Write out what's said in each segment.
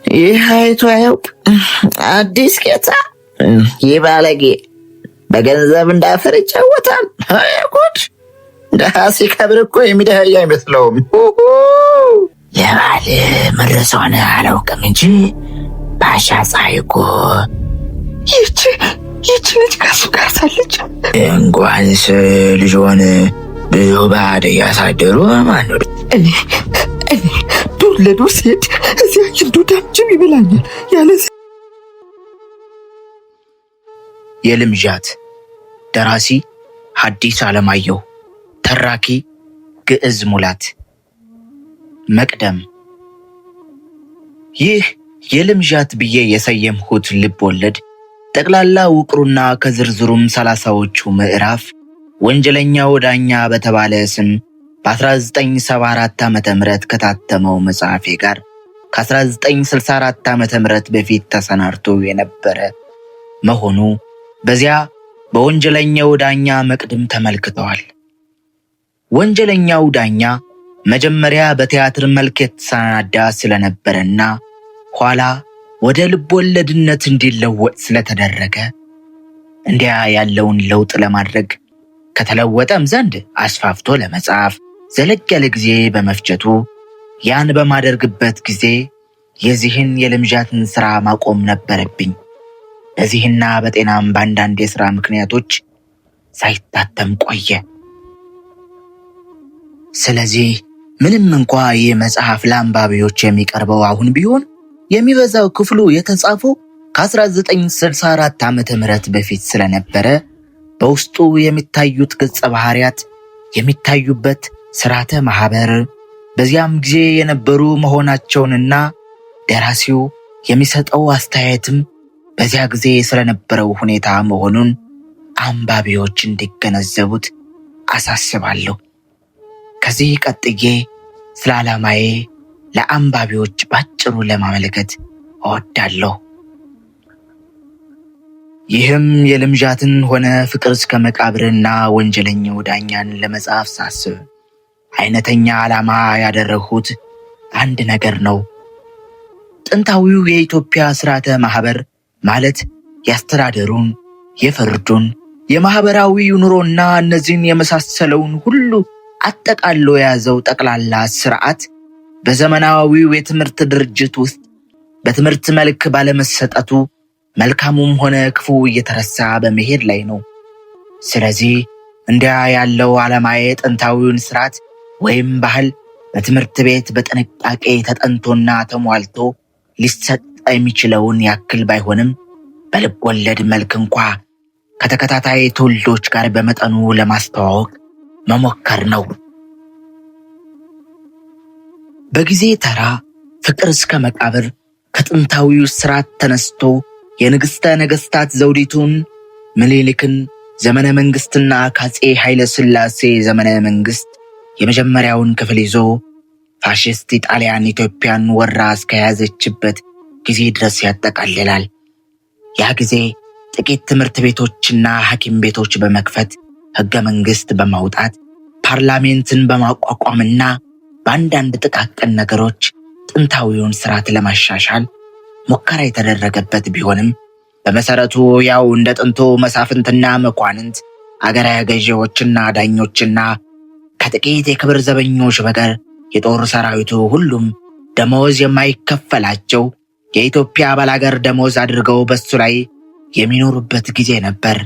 ይህ አይቶ አያውቅ አዲስ ጌታ። ይህ ባለጌ በገንዘብ እንዳፈር ይጫወታል። ጉድ! ደሃ ሲከብር እኮ የሚደኸይ አይመስለውም። የባል መድረስ ሆነ አላውቅም እንጂ ባሻ ፀሐይ እኮ ይቺ ልጅ ከሱ ጋር ሳለች እንኳንስ ልጅ ብዙ ባዕድ እያሳደሩ ማን እኔ ዶለዶ ሴት እዚያ ሂንዱ ዳምጅም ይበላኛል ያለ የልምዣት ደራሲ ሐዲስ ዓለማየሁ፣ ተራኪ ግዕዝ ሙላት። መቅደም። ይህ የልምዣት ብዬ የሰየምሁት ልብ ወለድ ጠቅላላ ውቅሩና ከዝርዝሩም 30ዎቹ ምዕራፍ ወንጀለኛው ዳኛ በተባለ ስም በ1974 ዓ.ም ከታተመው መጽሐፌ ጋር ከ1964 ዓ.ም በፊት ተሰናድቶ የነበረ መሆኑ በዚያ በወንጀለኛው ዳኛ መቅድም ተመልክተዋል። ወንጀለኛው ዳኛ መጀመሪያ በቲያትር መልክ የተሰናዳ ስለነበረና ኋላ ወደ ልብ ወለድነት እንዲለወጥ ስለተደረገ እንዲያ ያለውን ለውጥ ለማድረግ ከተለወጠም ዘንድ አስፋፍቶ ለመጻፍ ዘለግ ያለ ጊዜ በመፍጀቱ ያን በማደርግበት ጊዜ የዚህን የልምዣትን ሥራ ማቆም ነበረብኝ። በዚህና በጤናም በአንዳንድ የሥራ ምክንያቶች ሳይታተም ቆየ። ስለዚህ ምንም እንኳ ይህ መጽሐፍ ለአንባቢዎች የሚቀርበው አሁን ቢሆን የሚበዛው ክፍሉ የተጻፈው ከ1964 ዓ.ም በፊት ስለነበረ በውስጡ የሚታዩት ገጸ ባህሪያት የሚታዩበት ስርዓተ ማህበር በዚያም ጊዜ የነበሩ መሆናቸውንና ደራሲው የሚሰጠው አስተያየትም በዚያ ጊዜ ስለነበረው ሁኔታ መሆኑን አንባቢዎች እንዲገነዘቡት አሳስባለሁ። ከዚህ ቀጥዬ ስለ ዓላማዬ ለአንባቢዎች ባጭሩ ለማመልከት እወዳለሁ። ይህም የልምዣትን ሆነ ፍቅር እስከ መቃብርና ወንጀለኛው ዳኛን ለመጻፍ ሳስብ አይነተኛ ዓላማ ያደረግሁት አንድ ነገር ነው። ጥንታዊው የኢትዮጵያ ስርዓተ ማህበር ማለት የአስተዳደሩን፣ የፍርዱን፣ የማህበራዊ ኑሮና እነዚህን የመሳሰለውን ሁሉ አጠቃሎ የያዘው ጠቅላላ ስርዓት በዘመናዊው የትምህርት ድርጅት ውስጥ በትምህርት መልክ ባለመሰጠቱ መልካሙም ሆነ ክፉ እየተረሳ በመሄድ ላይ ነው። ስለዚህ እንዲያ ያለው ዓላማዬ ጥንታዊውን ስርዓት ወይም ባህል በትምህርት ቤት በጥንቃቄ ተጠንቶና ተሟልቶ ሊሰጥ የሚችለውን ያክል ባይሆንም በልብ ወለድ መልክ እንኳ ከተከታታይ ትውልዶች ጋር በመጠኑ ለማስተዋወቅ መሞከር ነው። በጊዜ ተራ ፍቅር እስከ መቃብር ከጥንታዊው ስርዓት ተነስቶ የንግሥተ ነገሥታት ዘውዲቱን፣ ምኒልክን ዘመነ መንግስትና ከአፄ ኃይለ ሥላሴ ዘመነ መንግስት የመጀመሪያውን ክፍል ይዞ ፋሽስት ኢጣሊያን ኢትዮጵያን ወራ እስከያዘችበት ጊዜ ድረስ ያጠቃልላል። ያ ጊዜ ጥቂት ትምህርት ቤቶችና ሐኪም ቤቶች በመክፈት ሕገ መንግሥት በማውጣት ፓርላሜንትን በማቋቋምና በአንዳንድ ጥቃቅን ነገሮች ጥንታዊውን ስርዓት ለማሻሻል ሙከራ የተደረገበት ቢሆንም በመሰረቱ ያው እንደ ጥንቱ መሳፍንትና መኳንንት አገረ ገዢዎችና ዳኞችና ከጥቂት የክብር ዘበኞች በቀር የጦር ሰራዊቱ ሁሉም ደሞዝ የማይከፈላቸው የኢትዮጵያ ባላገር ደሞዝ አድርገው በሱ ላይ የሚኖሩበት ጊዜ ነበር።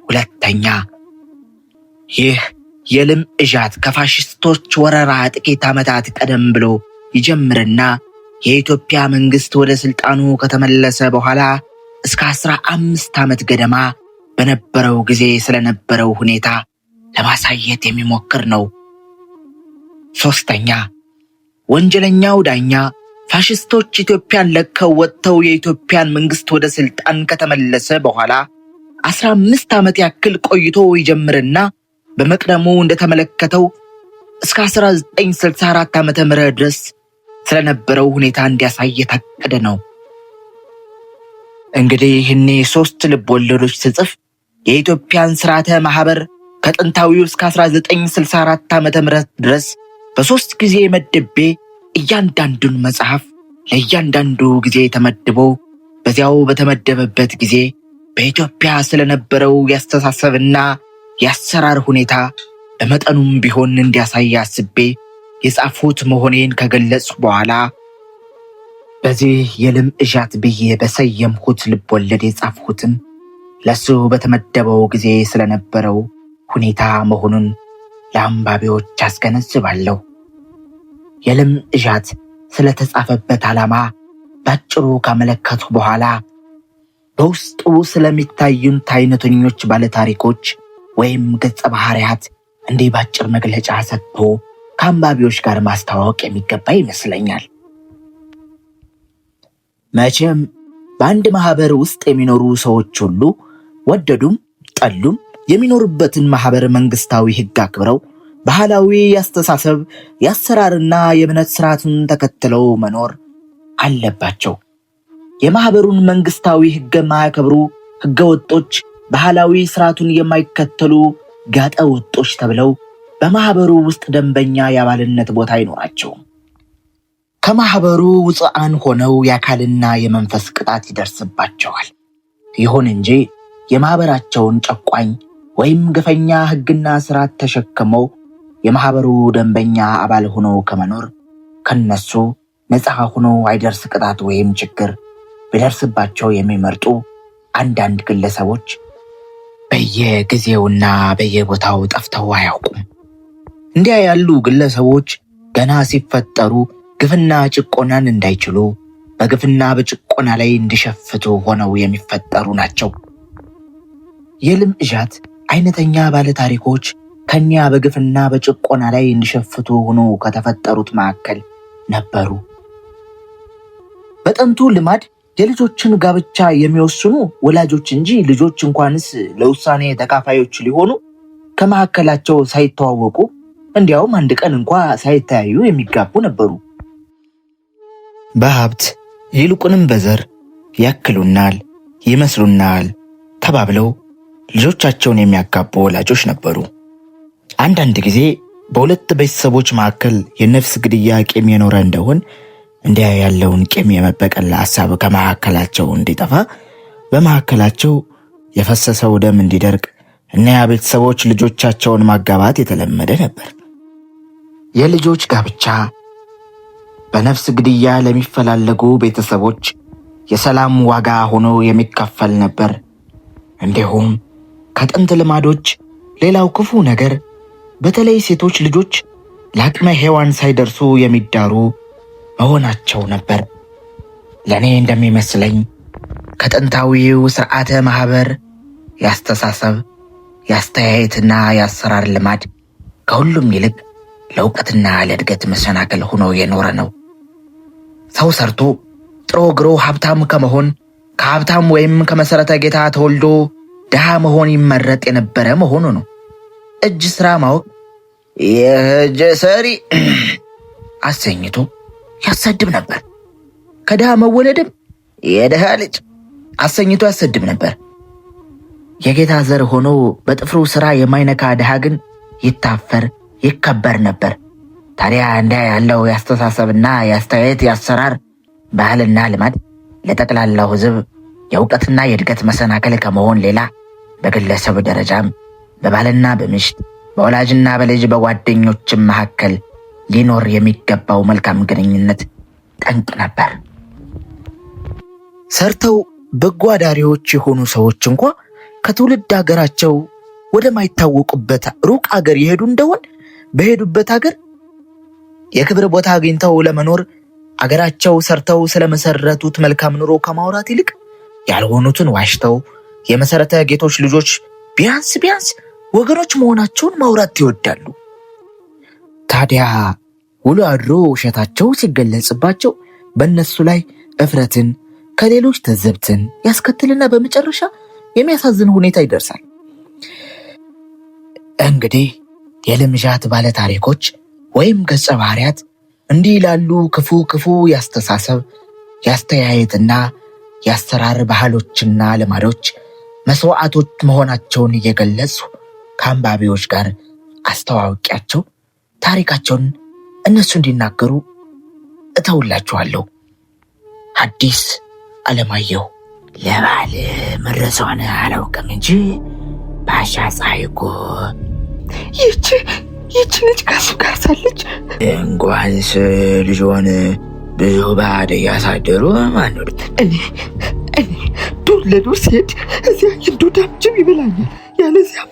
ሁለተኛ፣ ይህ የልምዣት ከፋሽስቶች ወረራ ጥቂት ዓመታት ቀደም ብሎ ይጀምርና የኢትዮጵያ መንግስት ወደ ስልጣኑ ከተመለሰ በኋላ እስከ 15 ዓመት ገደማ በነበረው ጊዜ ስለነበረው ሁኔታ ለማሳየት የሚሞክር ነው። ሶስተኛ፣ ወንጀለኛው ዳኛ ፋሽስቶች ኢትዮጵያን ለቀው ወጥተው የኢትዮጵያን መንግስት ወደ ስልጣን ከተመለሰ በኋላ 15 ዓመት ያክል ቆይቶ ይጀምርና በመቅደሙ እንደተመለከተው እስከ 1964 ዓመተ ምህረት ድረስ ስለነበረው ሁኔታ እንዲያሳይ የታቀደ ነው። እንግዲህ እኔ 3 ልብ ወለዶች ስጽፍ የኢትዮጵያን ስርዓተ ማህበር ከጥንታዊው እስከ 1964 ዓመተ ምህረት ድረስ በ3 ጊዜ መድቤ እያንዳንዱን መጽሐፍ ለእያንዳንዱ ጊዜ ተመድቦ በዚያው በተመደበበት ጊዜ በኢትዮጵያ ስለነበረው ያስተሳሰብና የአሰራር ሁኔታ በመጠኑም ቢሆን እንዲያሳይ አስቤ የጻፉት መሆኔን ከገለጽኩ በኋላ በዚህ የልም እዣት ብዬ በሰየምኩት ልቦለድ የጻፍኩትም ለሱ በተመደበው ጊዜ ስለነበረው ሁኔታ መሆኑን ለአንባቢዎች አስገነዝባለሁ። የልም እዣት ስለተጻፈበት ዓላማ ባጭሩ ካመለከቱ በኋላ በውስጡ ስለሚታዩት አይነተኞች ባለታሪኮች ወይም ገጸ ባህሪያት እንዲህ ባጭር መግለጫ ሰጥቶ ከአንባቢዎች ጋር ማስተዋወቅ የሚገባ ይመስለኛል። መቼም በአንድ ማህበር ውስጥ የሚኖሩ ሰዎች ሁሉ ወደዱም ጠሉም የሚኖሩበትን ማህበር መንግስታዊ ሕግ አክብረው ባህላዊ ያስተሳሰብ የአሰራርና የእምነት ስርዓቱን ተከትለው መኖር አለባቸው። የማህበሩን መንግስታዊ ሕግ የማያከብሩ ሕገ ወጦች፣ ባህላዊ ስርዓቱን የማይከተሉ ጋጠ ወጦች ተብለው በማህበሩ ውስጥ ደንበኛ የአባልነት ቦታ አይኖራቸውም። ከማህበሩ ውፅአን ሆነው የአካልና የመንፈስ ቅጣት ይደርስባቸዋል። ይሁን እንጂ የማህበራቸውን ጨቋኝ ወይም ግፈኛ ሕግና ስርዓት ተሸክመው የማህበሩ ደንበኛ አባል ሆኖ ከመኖር ከነሱ ነፃ ሆኖ አይደርስ ቅጣት ወይም ችግር ቢደርስባቸው የሚመርጡ አንዳንድ ግለሰቦች በየጊዜውና በየቦታው ጠፍተው አያውቁም። እንዲያ ያሉ ግለሰቦች ገና ሲፈጠሩ ግፍና ጭቆናን እንዳይችሉ በግፍና በጭቆና ላይ እንዲሸፍቱ ሆነው የሚፈጠሩ ናቸው። የልም እዣት አይነተኛ ባለታሪኮች ከኛ በግፍና በጭቆና ላይ እንዲሸፍቱ ሆኖ ከተፈጠሩት መካከል ነበሩ። በጥንቱ ልማድ የልጆችን ጋብቻ የሚወስኑ ወላጆች እንጂ ልጆች እንኳንስ ለውሳኔ ተካፋዮች ሊሆኑ ከመካከላቸው ሳይተዋወቁ እንዲያውም አንድ ቀን እንኳ ሳይተያዩ የሚጋቡ ነበሩ። በሀብት ይልቁንም በዘር ያክሉናል፣ ይመስሉናል ተባብለው ልጆቻቸውን የሚያጋቡ ወላጆች ነበሩ። አንዳንድ ጊዜ በሁለት ቤተሰቦች መካከል የነፍስ ግድያ ቂም የኖረ እንደሆን እንዲያ ያለውን ቂም የመበቀል ሐሳብ ከመካከላቸው እንዲጠፋ በመካከላቸው የፈሰሰው ደም እንዲደርቅ እነያ ቤተሰቦች ልጆቻቸውን ማጋባት የተለመደ ነበር። የልጆች ጋብቻ በነፍስ ግድያ ለሚፈላለጉ ቤተሰቦች የሰላም ዋጋ ሆኖ የሚከፈል ነበር። እንዲሁም ከጥንት ልማዶች ሌላው ክፉ ነገር በተለይ ሴቶች ልጆች ለአቅመ ሔዋን ሳይደርሱ የሚዳሩ መሆናቸው ነበር። ለእኔ እንደሚመስለኝ ከጥንታዊው ስርዓተ ማህበር ያስተሳሰብ የአስተያየትና የአሰራር ልማድ ከሁሉም ይልቅ ለእውቀትና ለእድገት መሰናክል ሆኖ የኖረ ነው። ሰው ሰርቶ ጥሮ ግሮ ሀብታም ከመሆን ከሀብታም ወይም ከመሰረተ ጌታ ተወልዶ ድሃ መሆን ይመረጥ የነበረ መሆኑ ነው። እጅ ስራ ማወቅ የእጅ ሰሪ አሰኝቶ ያሰድብ ነበር። ከድሃ መወለድም የድሃ ልጅ አሰኝቶ ያሰድብ ነበር። የጌታ ዘር ሆኖ በጥፍሩ ስራ የማይነካ ድሃ ግን ይታፈር ይከበር ነበር። ታዲያ እንዲያ ያለው ያስተሳሰብና ያስተያየት ያሰራር ባህልና ልማድ ለጠቅላላው ሕዝብ የእውቀትና የእድገት መሰናከል ከመሆን ሌላ በግለሰብ ደረጃም በባልና በሚስት በወላጅና በልጅ በጓደኞችም መካከል ሊኖር የሚገባው መልካም ግንኙነት ጠንቅ ነበር። ሰርተው በጎ አዳሪዎች የሆኑ ሰዎች እንኳ ከትውልድ ሀገራቸው ወደማይታወቁበት ሩቅ ሀገር የሄዱ እንደሆን በሄዱበት ሀገር የክብር ቦታ አግኝተው ለመኖር አገራቸው ሰርተው ስለመሰረቱት መልካም ኑሮ ከማውራት ይልቅ ያልሆኑትን ዋሽተው የመሰረተ ጌቶች ልጆች ቢያንስ ወገኖች መሆናቸውን ማውራት ይወዳሉ። ታዲያ ውሎ አድሮ ውሸታቸው ሲገለጽባቸው በእነሱ ላይ እፍረትን ከሌሎች ትዝብትን ያስከትልና በመጨረሻ የሚያሳዝን ሁኔታ ይደርሳል። እንግዲህ የልም እዣት ባለ ታሪኮች ወይም ገጸ ባህሪያት እንዲህ ላሉ ክፉ ያስተሳሰብ ያስተያየትና ያሰራር ባህሎችና ልማዶች መስዋዕቶች መሆናቸውን እየገለጹ ከአንባቢዎች ጋር አስተዋውቂያቸው ታሪካቸውን እነሱ እንዲናገሩ እተውላችኋለሁ። ሐዲስ ዓለማየሁ። ለባል መረሷን አላውቅም እንጂ ባሻ ፀሐይ እኮ ይቺ ልጅ ከሱ ጋር ሳለች እንኳንስ ልጇን ብዙ ባድ እያሳደሩ ማነው እኔ ዱር ለዱር ሲሄድ እዚያ የዱዳም ጅብ ይበላኛል። ያለዚያም